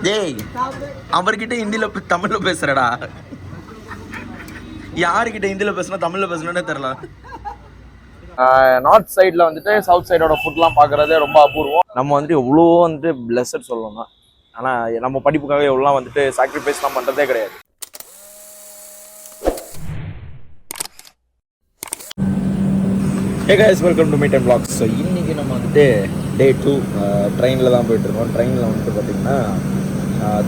டேய் அவர்கிட்ட ஹிந்தியில தமிழ்ல பேசுறடா. யாருக்கிட்ட ஹிந்தியில பேசுனா தமிழ்ல பேசணும்னே தெரியல. நார்த் சைடில் வந்துட்டு சவுத் சைடோட ஃபுட்லாம் பார்க்குறதே ரொம்ப அபூர்வம். நம்ம வந்துட்டு எவ்வளோ வந்துட்டு பிளஸட் சொல்லணும்னா, ஆனால் நம்ம படிப்புக்காக எவ்வளோலாம் வந்துட்டு சாக்ரிஃபைஸ்லாம் பண்ணுறதே கிடையாது. Hey guys, welcome to Meet and Vlogs. So இன்றைக்கி நம்ம வந்துட்டு Day 2 ட்ரெயினில் தான் போயிட்டுருக்கோம். ட்ரெயினில் வந்துட்டு பார்த்திங்கன்னா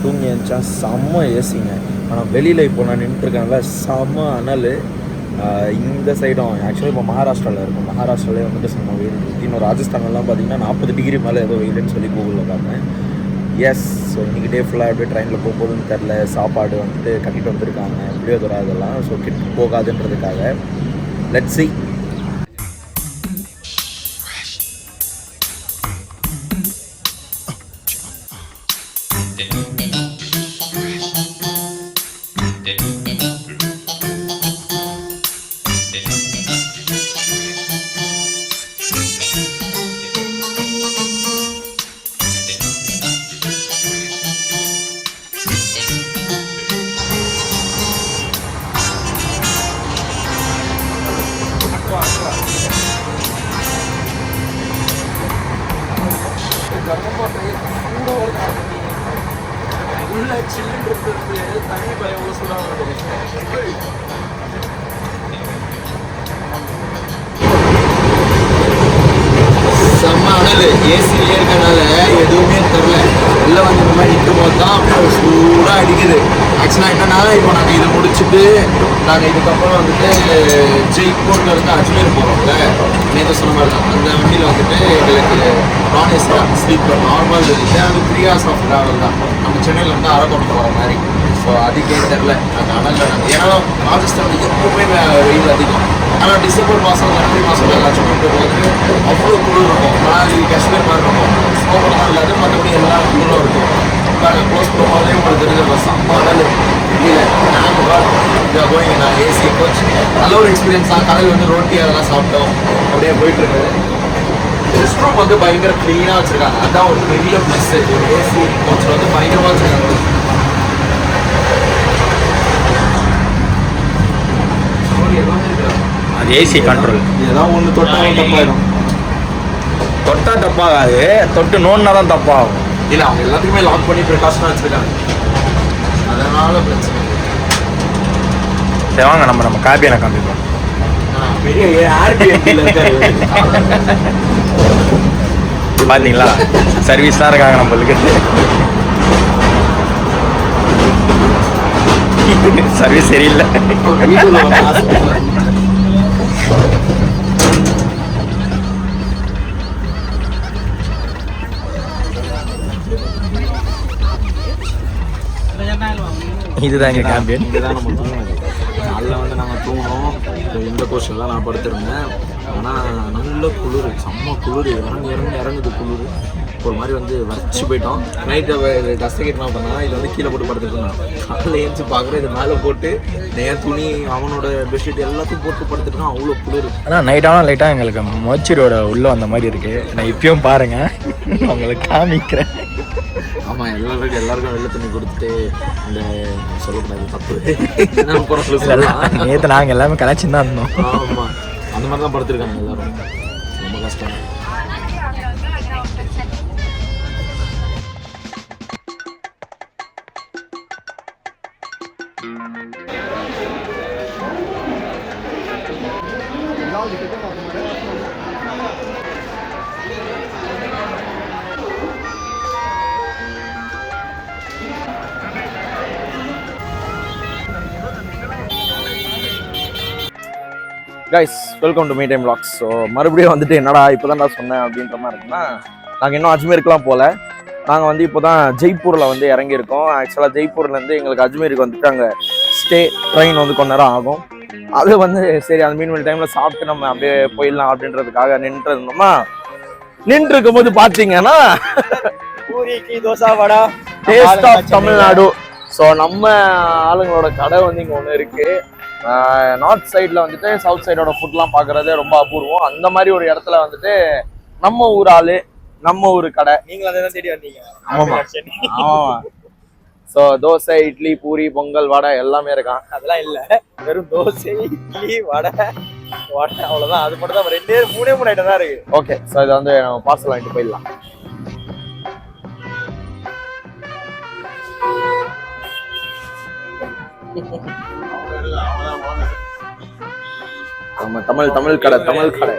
தூங்கி இருந்துச்சா செம்ம ஏசிங்க. ஆனால் வெளியில் இப்போ நான் நின்றுட்டுருக்கேன்ல செம்ம அனல். இந்த சைடும் ஆக்சுவலி இப்போ மகாராஷ்டிராவில் இருக்கும். மகாராஷ்டிராலே வந்துட்டு செம்ம வெயில் இருக்குது. இன்னும் ராஜஸ்தான்லாம் பார்த்திங்கன்னா 40 டிகிரி மேலே ஏதோ வெயிலுன்னு சொல்லி கூகுளில் பார்த்தேன். எஸ், ஸோ இன்றைக்கி டே ஃபுல்லாக அப்படியே ட்ரெயினில் போகும்போதுன்னு தெரில. சாப்பாடு வந்துட்டு கட்டிட்டு வந்துருக்காங்க, எப்படியோ தூரம் அதெல்லாம். ஸோ கிட்ட போகாதுன்றதுக்காக லெட்ஸ் see. உள்ள சில்லுன்றது தனி பயம் எவ்வளோ சொல்லுவாங்க. செம்ம அனல். ஏசிலே இருக்கனால எதுவுமே தெரில. வெளில வந்து இந்த மாதிரி நிற்கும் போது தான் அப்படியே சூடாக அடிக்குது. ஆக்சுவலாக என்னன்னா, இப்போ நாங்கள் இதை முடிச்சுட்டு நாங்கள் இதுக்கப்புறம் வந்துட்டு ஜெய்ப்பூர்ல இருந்து அஜ்மீர் போகிறோம்ல, நேற்று சொன்ன மாதிரி தான். அந்த வண்டியில் வந்துட்டு எங்களுக்கு நான் ஏசி தான், ஸ்லீப்பர் நார்மல் இருக்குது. அது 3 hours ஆஃப் ட்ராவல் தான். நம்ம சென்னையில் வந்து அரக்கோணம் போகிற மாதிரி. ஸோ அதுக்கே தெரில அந்த அனலில் நாங்கள். ஏன்னா ராஜஸ்தான் எப்பவுமே வெயில் அதிகம். ஆனால் டிசம்பர் மாதம் ஜனவரி மாதம் அஜ்மீர் போகும்போது அவ்வளோ குளிர் இருக்கும். ஆனால் இது காஷ்மீர் மாதிரி இருக்கும். ஸ்னோஃபால்லாம் இல்லாது, மற்றபடி எல்லா குளிரும் இருக்கும். நாங்கள் க்ளோஸ் பண்ணும்போதே உங்களுக்கு தெரிஞ்ச செம்ம அனல். இல்லை நாங்கள் கோயிங்க, நான் ஏசி கோச் நல்ல ஒரு எக்ஸ்பீரியன்ஸ் தான். காலையில் வந்து ரோட்டி அதெல்லாம் சாப்பிட்டோம், அப்படியே போயிட்டுருக்குது. ரெஸ்ட் ரூம் வந்து பயங்கர க்ளீனாக வச்சுருக்காங்க. அதுதான் ஒரு பெரிய ப்ளஸ்ஸு. ஒரு ஏசி கோச்சில் வந்து பயங்கரமாக வச்சுருக்காங்க. அது ஏசி கண்ட்ரோல். இதெல்லாம் ஒன்று தொட்டாலும் தப்பாயிடும். தொட்டா தப்பாகாது, தொட்டு நோன்னா தான் தப்பாகும். இல்லை, அவங்க எல்லாத்துக்குமே லாக் பண்ணி ப்ரிகாஷனாக வச்சுருக்காங்க, அதனால் பிரச்சனை. சரி வாங்க, நம்ம காப்பியை காமிப்போம். பெரிய ஏர்பிஎன்பியில் இருக்காரு பார்த்தீங்களா, சர்வீஸ் தான் இருக்காங்க நம்மளுக்கு. சர்வீஸ் சரியில்லை. இதுதான் எங்கள் கேம்பியன். இதுதான் நம்ம தூங்கினது. காலைல வந்து நாங்கள் தூங்கினோம். இந்த கோஷில் தான் நான் படுத்திருந்தேன். ஆனால் நல்ல குளிர், செம்ம குளிர். இறங்குது குளிர். ஒரு மாதிரி வந்து வரைச்சி போயிட்டோம். நைட்டு டஸ்டகிட் என்ன பண்ணால் இது வந்து கீழே போட்டு படுத்துருந்தான். காலையில் ஏஞ்சி பார்க்குறேன், இது மேலே போட்டு நேர் துணி அவனோட பெட்ஷீட் எல்லாத்தையும் போட்டு படுத்துருக்கான். அவ்வளோ குளிர். ஆனால் நைட்டான லைட்டாக எங்களுக்கு மோச்சிரோட உள்ளே வந்த மாதிரி இருக்குது. நான் இப்பயும் பாருங்கள், உங்களுக்கு காமிக்கிறேன். ஆமாம், எல்லாருக்கும் வெள்ளை தண்ணி கொடுத்துட்டு இந்த சொல்லக்கூடாது, தப்பு. நேற்று நாங்கள் எல்லாமே கலாச்சின்னு தான் இருந்தோம். ஆமாம், அந்த மாதிரி தான் படுத்துருக்காங்க எல்லாரும். ரொம்ப கஷ்டம். Guys, welcome to me time vlogs. So மறுபடியும் வந்துட்டு என்னடா இப்போ தான் நான் சொன்னேன் அப்படின்ற மாதிரி இருக்குன்னா, நாங்கள் இன்னும் அஜ்மீருக்குலாம் போகல. நாங்கள் வந்து இப்போ தான் ஜெய்ப்பூரில் வந்து இறங்கியிருக்கோம். ஆக்சுவலாக ஜெய்ப்பூர்லேருந்து எங்களுக்கு அஜ்மீருக்கு வந்துட்டு அங்கே ஸ்டே ட்ரெயின் வந்து கொஞ்ச நேரம் ஆகும். அது வந்து சரி, அந்த மீன்வெளி டைமில் சாப்பிட்டு நம்ம அப்படியே போயிடலாம் அப்படின்றதுக்காக நின்றுருந்தோமா. நின்று இருக்கும்போது பார்த்தீங்கன்னா பூரிக்கு dosa vada taste of Tamil Nadu. So நம்ம ஆளுங்களோட கடை வந்து இங்கே ஒன்று இருக்குது. நார்த் சைடில் வந்துட்டு சவுத் சைடோட ஃபுட்லாம் பார்க்குறதே ரொம்ப அபூர்வம். அந்த மாதிரி ஒரு இடத்துல வந்துட்டு நம்ம ஊர் ஆள், நம்ம ஊர் கடை. நீங்களும் அதை தான் தேடி வந்தீங்க. ஆமாம் ஆமாம். ஸோ தோசை, இட்லி, பூரி, பொங்கல், வடை எல்லாமே இருக்கான். அதெல்லாம் இல்லை, வெறும் தோசை, இட்லி, வடை அவ்வளோதான். அது மட்டும் தான், மூணே ஐட்டம் தான் இருக்கு. ஓகே, ஸோ இதை வந்து நம்ம பார்சல் வாங்கிட்டு போயிடலாம். நம்ம தமிழ் கடை.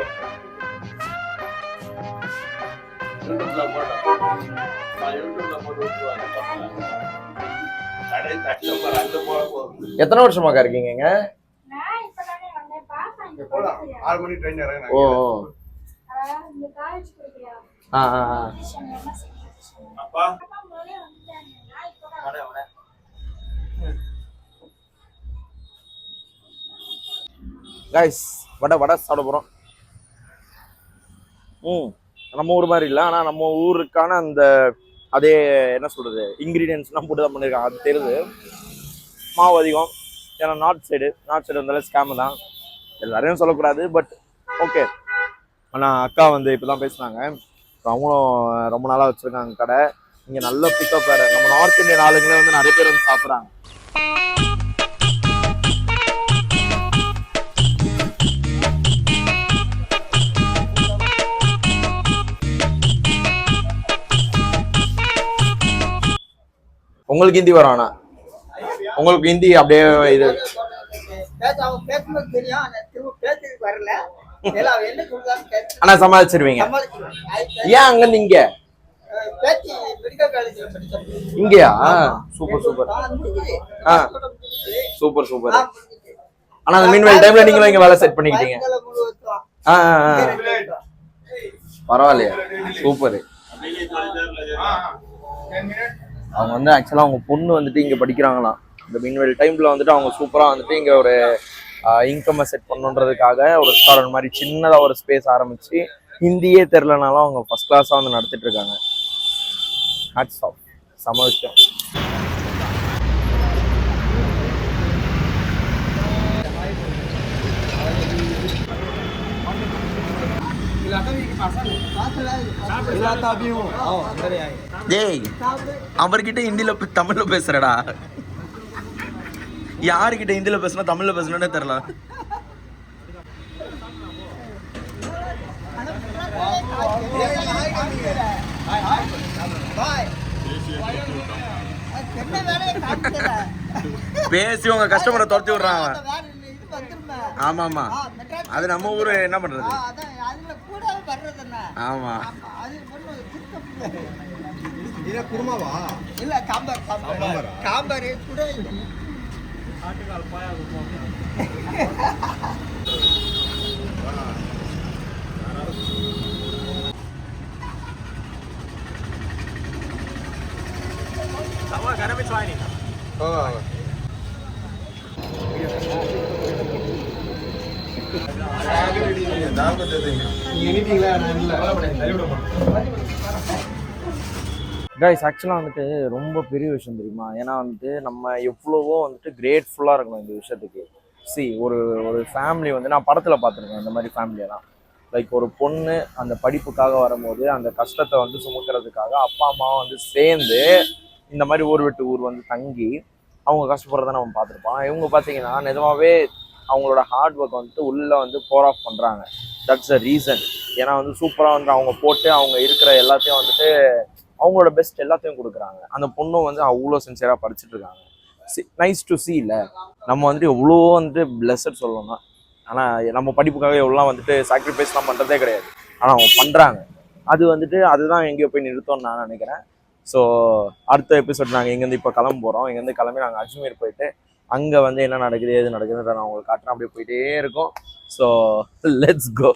எத்தனை வருஷமாக்கா இருக்கீங்க? 6 மணி ட்ரெயின் இறங்குறாங்க. ஓ அப்பா கைஸ், வடை சாப்பிட போறோம். நம்ம ஊர் மாதிரி இல்லை, ஆனா நம்ம ஊருக்கான அந்த அதே என்ன சொல்றது இன்கிரீடியன்ஸ்லாம் போட்டு தான் பண்ணியிருக்காங்க. அது தெரியுது. மாவு அதிகம், ஏன்னா நார்த் சைடு வந்தாலே ஸ்கேமு தான். எல்லாரையும் சொல்லக்கூடாது, பட் ஓகே. ஆனால் அக்கா வந்து இப்போ தான் பேசுனாங்க. அவங்களும் ரொம்ப நாளாக வச்சுருக்காங்க கடை. இங்கே நல்ல பிக்கப் வேறு. நம்ம நார்த் இந்தியன் ஆளுங்களே வந்து நிறைய பேர் வந்து சாப்பிட்றாங்க. உங்களுக்கு ஹிந்தி வரும்? ஆனா உங்களுக்கு ஹிந்தி அப்படியே இது ஆனா சமாளிச்சிருவீங்க. ஏன் அங்க இருந்து இங்க? இங்கயா? Super super. ஆனா அந்த மீன்வேல் டைம்ல நீங்களும் இங்க வேலை செட் பண்ணிக்கிட்டீங்க. பரவாயில்லையா? சூப்பர். அவங்க வந்து ஆக்சுவலா அவங்க பொண்ணு வந்துட்டு இங்க படிக்கிறாங்களாம். இந்த மீன்வேல் டைம்ல வந்துட்டு அவங்க சூப்பரா வந்துட்டு இங்க ஒரு இன்கம் செட் பண்ணுன்றதுக்காக ஒரு ரெஸ்டாரண்ட் மாதிரி சின்னதா ஒரு ஸ்பேஸ் ஆரம்பிச்சு ஹிந்தியே தெரிலனாலும் அவங்க ஃபர்ஸ்ட் கிளாஸா வந்து நடத்திட்டு இருக்காங்க. Hats off. சம விஷயம். டேய், அவர்கிட்ட ஹிந்தில தமிழ்ல பேசுறடா. யாருக்கிட்ட ஹிந்தில பேசணும் தமிழ்ல பேசணும்னே தெரியல. பேசி உங்க கஸ்டமரை துரத்தி விடுறான். ஆமா, அது நம்ம ஊரு என்ன பண்றது. ஆமா, குருமாவா இல்ல காம்பர் கூட கைஸ், ஆக்சுவலாக வந்துட்டு ரொம்ப பெரிய விஷயம் தெரியுமா? ஏன்னா வந்துட்டு நம்ம எவ்வளவோ வந்துட்டு கிரேட்ஃபுல்லாக இருக்கணும் இந்த விஷயத்துக்கு. ஒரு ஃபேமிலி வந்து நான் படத்தில் பார்த்துருக்கேன் இந்த மாதிரி ஃபேமிலியெல்லாம். லைக் ஒரு பொண்ணு அந்த படிப்புக்காக வரும்போது அந்த கஷ்டத்தை வந்து சுமக்கிறதுக்காக அப்பா அம்மாவும் வந்து சேர்ந்து இந்த மாதிரி ஊர் விட்டு ஊர் வந்து தங்கி அவங்க கஷ்டப்படுறத நம்ம பார்த்துருப்போம். இவங்க பார்த்தீங்கன்னா நிஜமாவே அவங்களோட ஹார்ட் ஒர்க் வந்துட்டு உள்ளே வந்து போர் ஆஃப் பண்ணுறாங்க. That's a reason. ஏன்னா வந்து சூப்பராக வந்து அவங்க போட்டு அவங்க இருக்கிற எல்லாத்தையும் வந்துட்டு அவங்களோட பெஸ்ட் எல்லாத்தையும் கொடுக்குறாங்க. அந்த பொண்ணும் வந்து அவ்வளோ சின்சியராக படிச்சுட்டு இருக்காங்க. நைஸ் டு சீ இல்லை? நம்ம வந்துட்டு எவ்வளோ வந்துட்டு பிளஸட் சொல்லணும்னா, ஆனால் நம்ம படிப்புக்காக எவ்வளோ வந்துட்டு சாக்ரிஃபைஸ்லாம் பண்ணுறதே கிடையாது. ஆனால் அவங்க பண்ணுறாங்க. அது வந்துட்டு அதுதான் எங்கேயோ போய் நிறுத்தோம்னு நான் நினைக்கிறேன். ஸோ அடுத்த எபிசோட் நாங்கள் இங்கேருந்து இப்போ கிளம்ப போகிறோம். இங்கேருந்து கிளம்பி நாங்கள் அஜ்மீர் போயிட்டு அங்கே வந்து என்ன நடக்குது ஏது நடக்குதுன்ற நான் உங்களுக்கு காட்டுறேன். அப்படியே போயிட்டே இருக்கோம். So let's go.